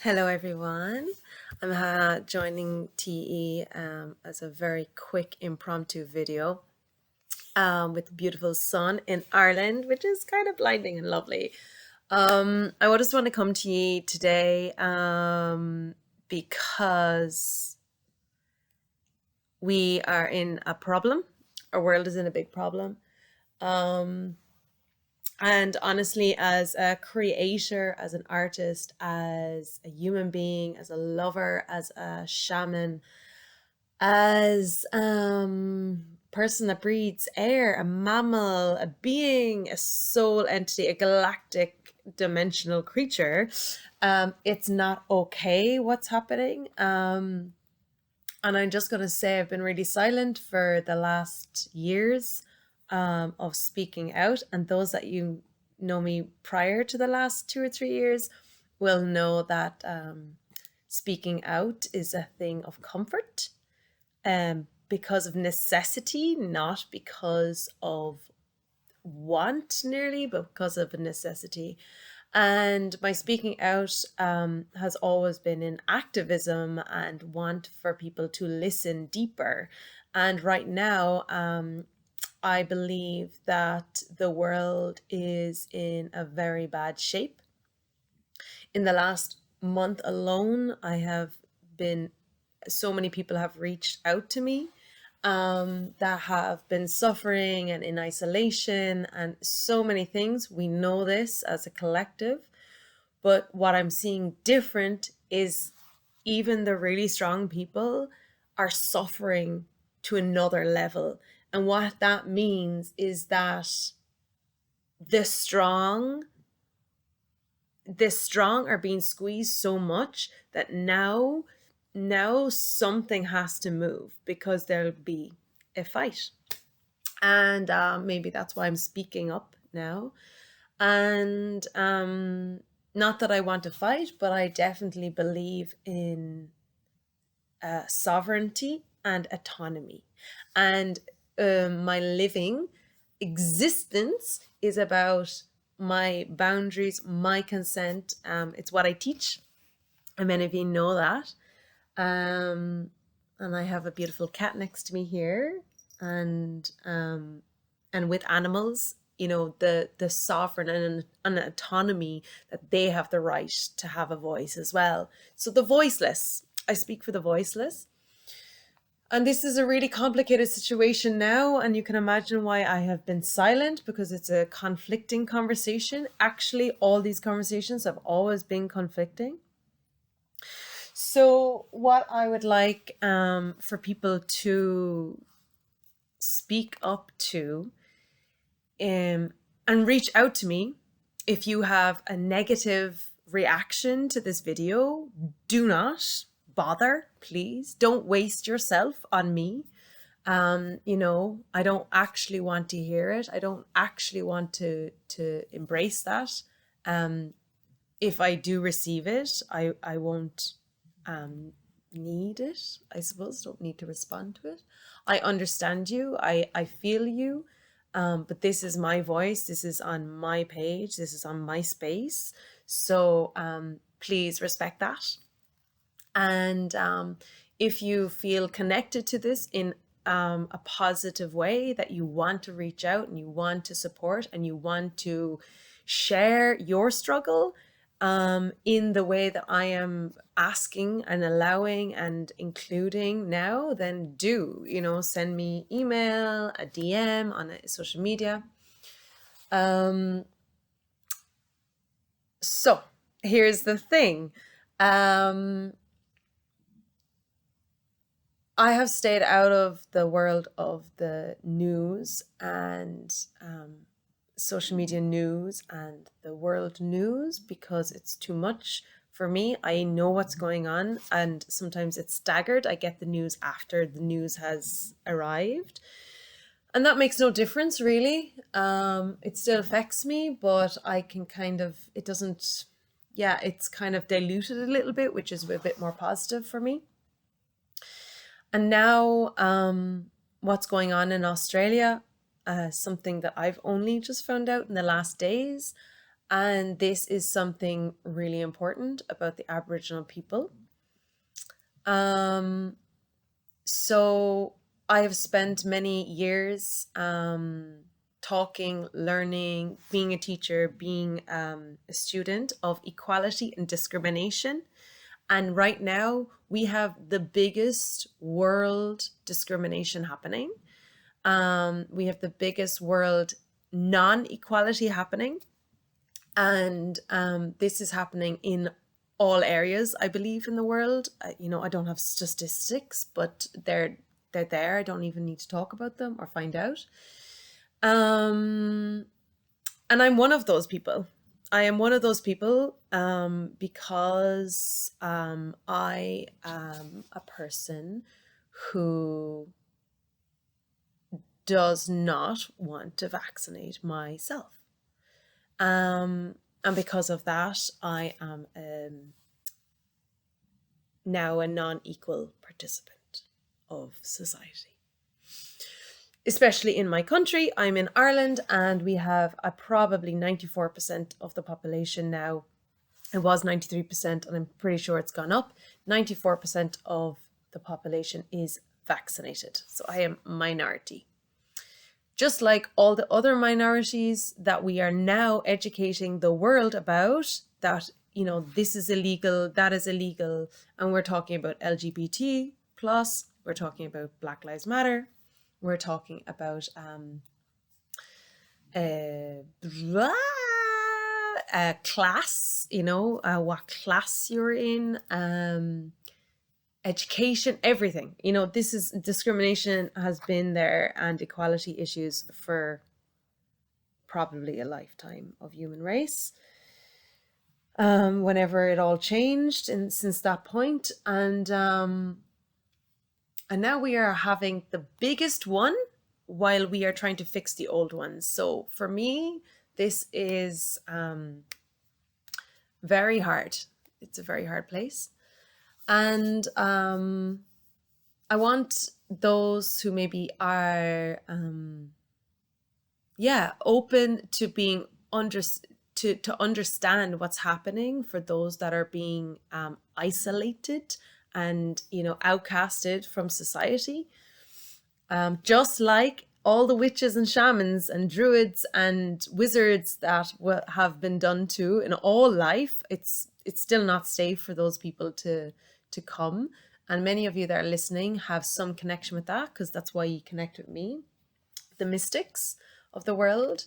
Hello, everyone. I'm joining TE as a very quick impromptu video with the beautiful sun in Ireland, which is kind of blinding and lovely. I just want to come to you today because we are in a problem. Our world is in a big problem. Um, And honestly, as a creator, as an artist, as a human being, as a lover, as a shaman, as person that breathes air, a mammal, a being, a soul entity, a galactic dimensional creature, it's not okay what's happening. And I'm just going to say I've been really silent for the last years of speaking out. And those that you know me prior to the last 2 or 3 years will know that speaking out is a thing of comfort because of necessity, not because of want nearly, but because of a necessity. And my speaking out has always been in activism and want for people to listen deeper. And right now, I believe that the world is in a very bad shape. In the last month alone, so many people have reached out to me that have been suffering and in isolation and so many things. We know this as a collective, but what I'm seeing different is even the really strong people are suffering to another level. And what that means is that the strong the strong are being squeezed so much that now something has to move because there'll be a fight. And maybe that's why I'm speaking up now. And not that I want to fight, but I definitely believe in sovereignty and autonomy. And my living existence is about my boundaries, my consent. It's what I teach, and many of you know that. And I have a beautiful cat next to me here, and with animals, the sovereign and an autonomy that they have the right to have a voice as well. So the voiceless, I speak for the voiceless. And this is a really complicated situation now, and you can imagine why I have been silent, because it's a conflicting conversation. Actually, all these conversations have always been conflicting. So what I would like for people to speak up to and reach out to me if you have a negative reaction to this video. Do not bother, please. Don't waste yourself on me. I don't actually want to hear it. I don't actually want to embrace that. If I do receive it, I won't need it, I suppose. Don't need to respond to it. I understand you. I feel you. But this is my voice. This is on my page. This is on my space. So please respect that. And if you feel connected to this in a positive way, that you want to reach out and you want to support and you want to share your struggle in the way that I am asking and allowing and including now, then do, send me email, a DM on social media. So here's the thing. I have stayed out of the world of the news and social media news and the world news because it's too much for me. I know what's going on, and sometimes it's staggered. I get the news after the news has arrived, and that makes no difference really. It still affects me, but I can it doesn't, yeah, it's kind of diluted a little bit, which is a bit more positive for me. And now what's going on in Australia, something that I've only just found out in the last days. And this is something really important about the Aboriginal people. Um, so I have spent many years talking, learning, being a teacher, being a student of equality and discrimination. And right now, we have the biggest world discrimination happening. We have the biggest world non-equality happening. And this is happening in all areas, I believe, in the world. I don't have statistics, but they're there. I don't even need to talk about them or find out. And I'm one of those people. I am one of those people because I am a person who does not want to vaccinate myself. And because of that, I am now a non-equal participant of society. Especially in my country, I'm in Ireland, and we have probably 94% of the population now. It was 93%, and I'm pretty sure it's gone up. 94% of the population is vaccinated. So I am minority. Just like all the other minorities that we are now educating the world about, that, this is illegal, that is illegal. And we're talking about LGBT plus, we're talking about Black Lives Matter, we're talking about class, what class you're in, education, everything. This is discrimination has been there, and equality issues for probably a lifetime of human race. Whenever it all changed and since that point, and now we are having the biggest one while we are trying to fix the old ones. So for me, this is very hard. It's a very hard place. And I want those who maybe are, open to being to understand what's happening for those that are being isolated and, outcasted from society. Just like all the witches and shamans and druids and wizards that have been done to in all life, it's still not safe for those people to come. And many of you that are listening have some connection with that, because that's why you connect with me, the mystics of the world.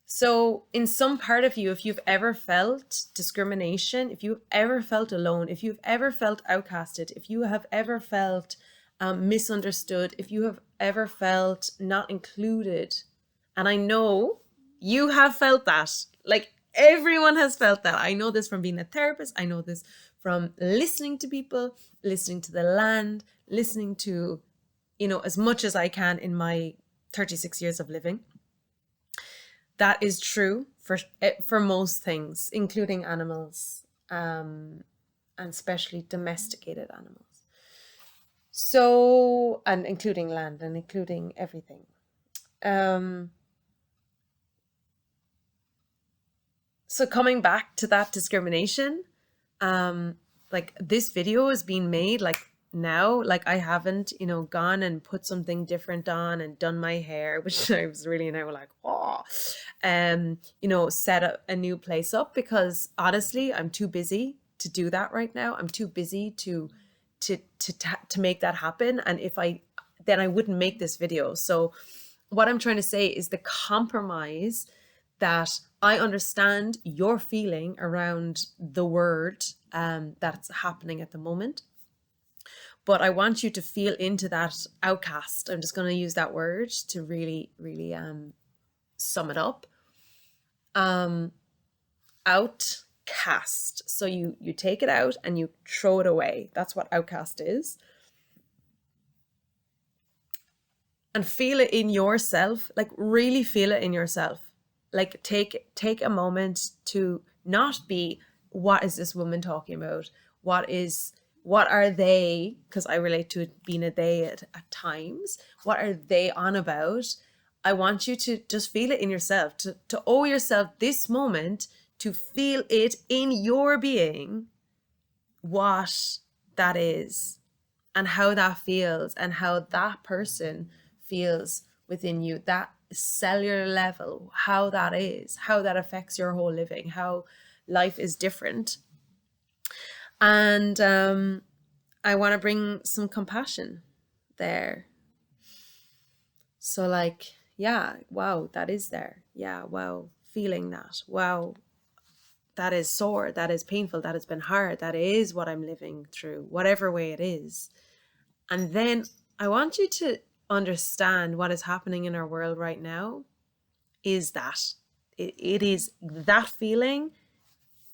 So in some part of you, if you've ever felt discrimination, if you've ever felt alone, if you've ever felt outcasted, if you have ever felt misunderstood, if you have ever felt not included, and I know you have felt that, like everyone has felt that. I know this from being a therapist. I know this from listening to people, listening to the land, listening to, as much as I can in my 36 years of living. That is true for most things, including animals, and especially domesticated animals. So, and including land and including everything. So coming back to that discrimination, like this video is being made like now, like I haven't, gone and put something different on and done my hair, which I was really now like, set a new place up, because honestly, I'm too busy to do that right now. I'm too busy to make that happen. And then I wouldn't make this video. So what I'm trying to say is the compromise that I understand you're feeling around the word that's happening at the moment. But I want you to feel into that outcast. I'm just going to use that word to really, really sum it up. Outcast. So you take it out and you throw it away. That's what outcast is. And feel it in yourself, like really feel it in yourself. Like take a moment to not be, what is this woman talking about? What are they, because I relate to it being a they at times, what are they on about? I want you to just feel it in yourself, to owe yourself this moment to feel it in your being, what that is and how that feels and how that person feels within you, that cellular level, how that is, how that affects your whole living, how life is different. And I want to bring some compassion there. So like, yeah, wow, that is there. Yeah, wow, feeling that. Wow, that is sore, that is painful, that has been hard, that is what I'm living through, whatever way it is. And then I want you to understand what is happening in our world right now is that it is that feeling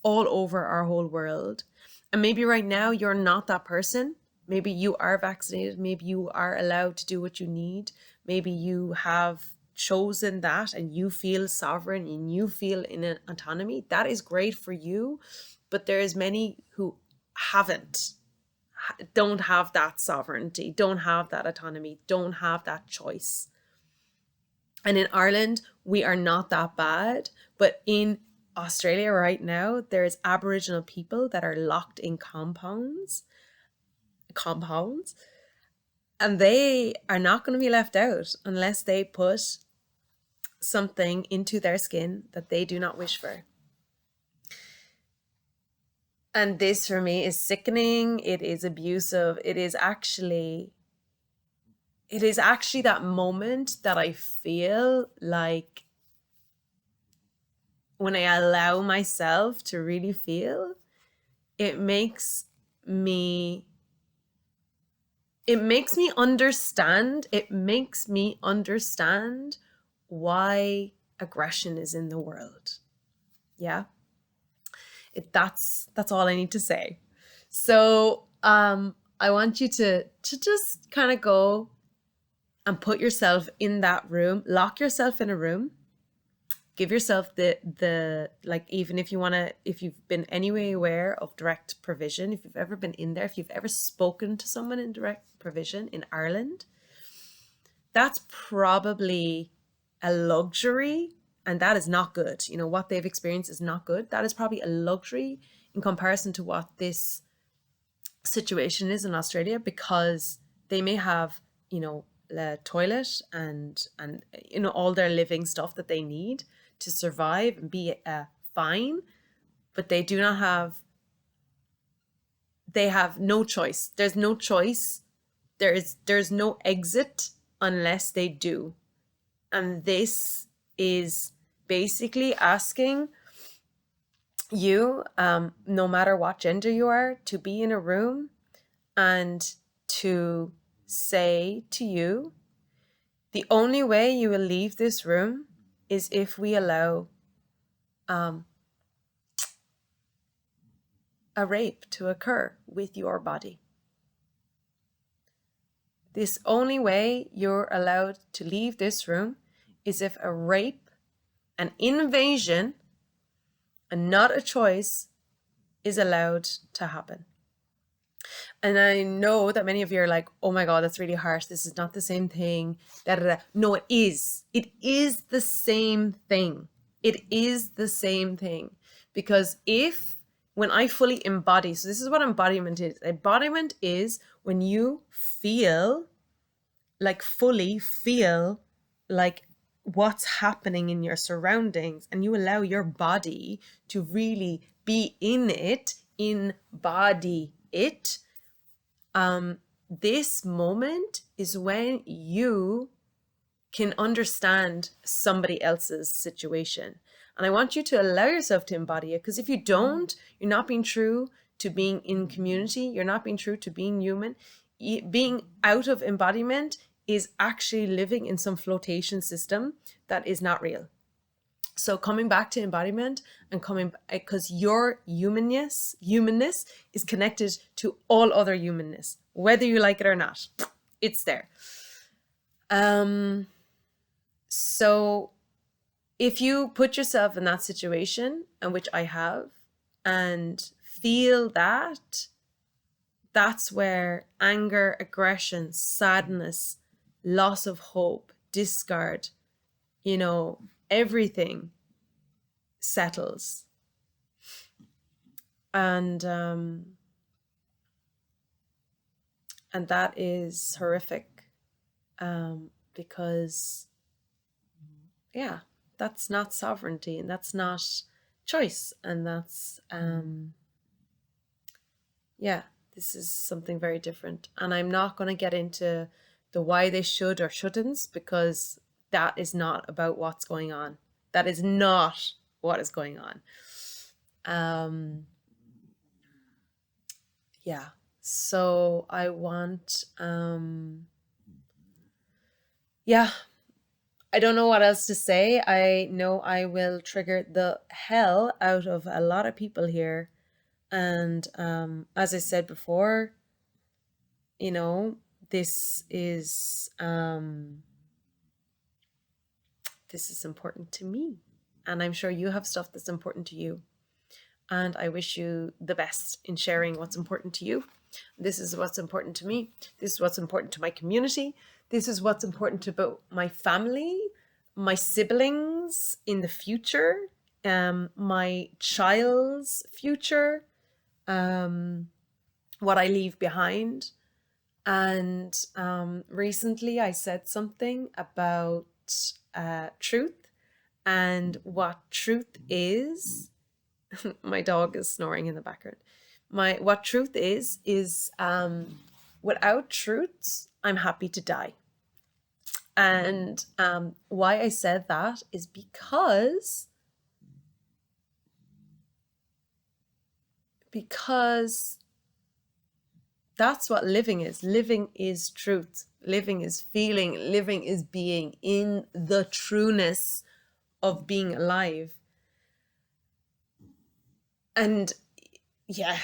all over our whole world. And maybe right now you're not that person. Maybe you are vaccinated. Maybe you are allowed to do what you need. Maybe you have chosen that and you feel sovereign and you feel in an autonomy. That is great for you. But there's many who haven't, don't have that sovereignty, don't have that autonomy, don't have that choice. And in Ireland, we are not that bad. But in Australia right now, there's Aboriginal people that are locked in compounds, and they are not going to be left out unless they put something into their skin that they do not wish for. And this for me is sickening. It is abusive. It is actually that moment that I feel like when I allow myself to really feel, it makes me understand why aggression is in the world. Yeah. That's all I need to say. So I want you to just kind of go and put yourself in that room, lock yourself in a room, give yourself the like, even if you've been anyway aware of direct provision, if you've ever been in there, if you've ever spoken to someone in direct provision in Ireland, that's probably a luxury, and that is not good. You know, what they've experienced is not good. That is probably a luxury in comparison to what this situation is in Australia, because they may have, you know, a toilet and you know, all their living stuff that they need to survive and be fine, but they do not have, they have no choice. There's no choice. There's no exit unless they do. And this is basically asking you, no matter what gender you are, to be in a room and to say to you, the only way you will leave this room is if we allow a rape to occur with your body. This only way you're allowed to leave this room is if a rape, an invasion, and not a choice is allowed to happen. And I know that many of you are like, oh my God, that's really harsh. This is not the same thing. Da, da, da. No, it is. It is the same thing. It is the same thing. Because when I fully embody, so this is what embodiment is. Embodiment is when you fully feel like what's happening in your surroundings, and you allow your body to really be in it, embody it. This moment is when you can understand somebody else's situation. And I want you to allow yourself to embody it, because if you don't, you're not being true to being in community. You're not being true to being human. Being out of embodiment is actually living in some flotation system that is not real. So coming back to embodiment and because your humanness is connected to all other humanness, whether you like it or not, it's there. So if you put yourself in that situation, and which I have, and feel that, that's where anger, aggression, sadness, loss of hope, discard, you know, everything settles. And that is horrific, because yeah, that's not sovereignty, and that's not choice, and that's yeah, this is something very different. And I'm not going to get into the why they should or shouldn't, because that is not about what's going on. That is not what is going on. Yeah. So I want, yeah, I don't know what else to say. I know I will trigger the hell out of a lot of people here. And as I said before, you know, this is important to me. And I'm sure you have stuff that's important to you. And I wish you the best in sharing what's important to you. This is what's important to me. This is what's important to my community. This is what's important to both my family, my siblings in the future, my child's future, what I leave behind. And recently I said something about truth, and what truth is. My dog is snoring in the background. What truth is without truth, I'm happy to die. And why I said that is because that's what living is. Living is truth. Living is feeling. Living is being in the trueness of being alive. And yeah,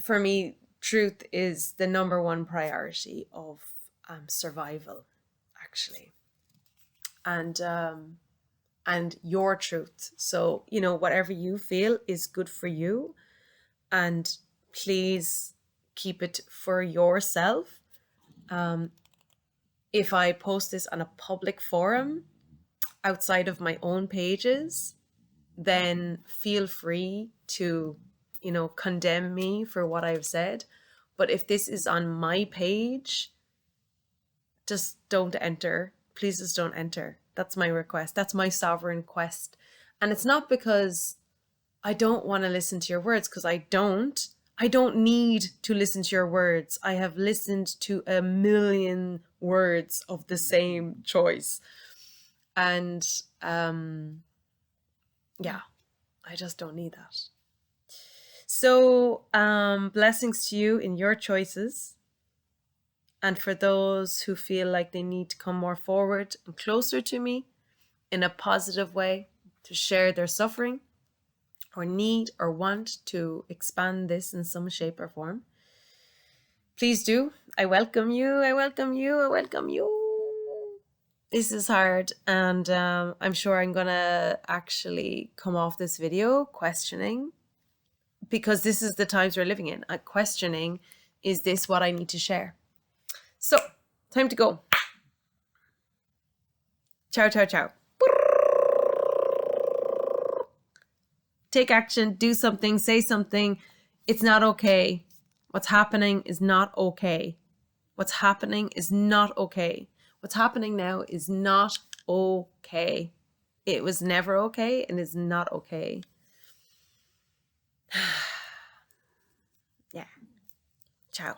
for me, truth is the number one priority of survival, actually. And your truth. So, you know, whatever you feel is good for you, and please keep it for yourself. If I post this on a public forum outside of my own pages, then feel free to, you know, condemn me for what I've said. But if this is on my page, just don't enter. Please just don't enter. That's my request. That's my sovereign quest. And it's not because I don't want to listen to your words, because I don't. I don't need to listen to your words. I have listened to a million words of the same choice. And yeah, I just don't need that. So blessings to you in your choices. And for those who feel like they need to come more forward and closer to me in a positive way to share their suffering, or need or want to expand this in some shape or form, please do. I welcome you. I welcome you. I welcome you. This is hard, and I'm sure I'm gonna actually come off this video questioning, because this is the times we're living in. Questioning, is this what I need to share? So, time to go. Ciao, ciao, ciao. Take action, do something, say something. It's not okay. What's happening is not okay. What's happening is not okay. What's happening now is not okay. It was never okay and is not okay. Yeah. Ciao.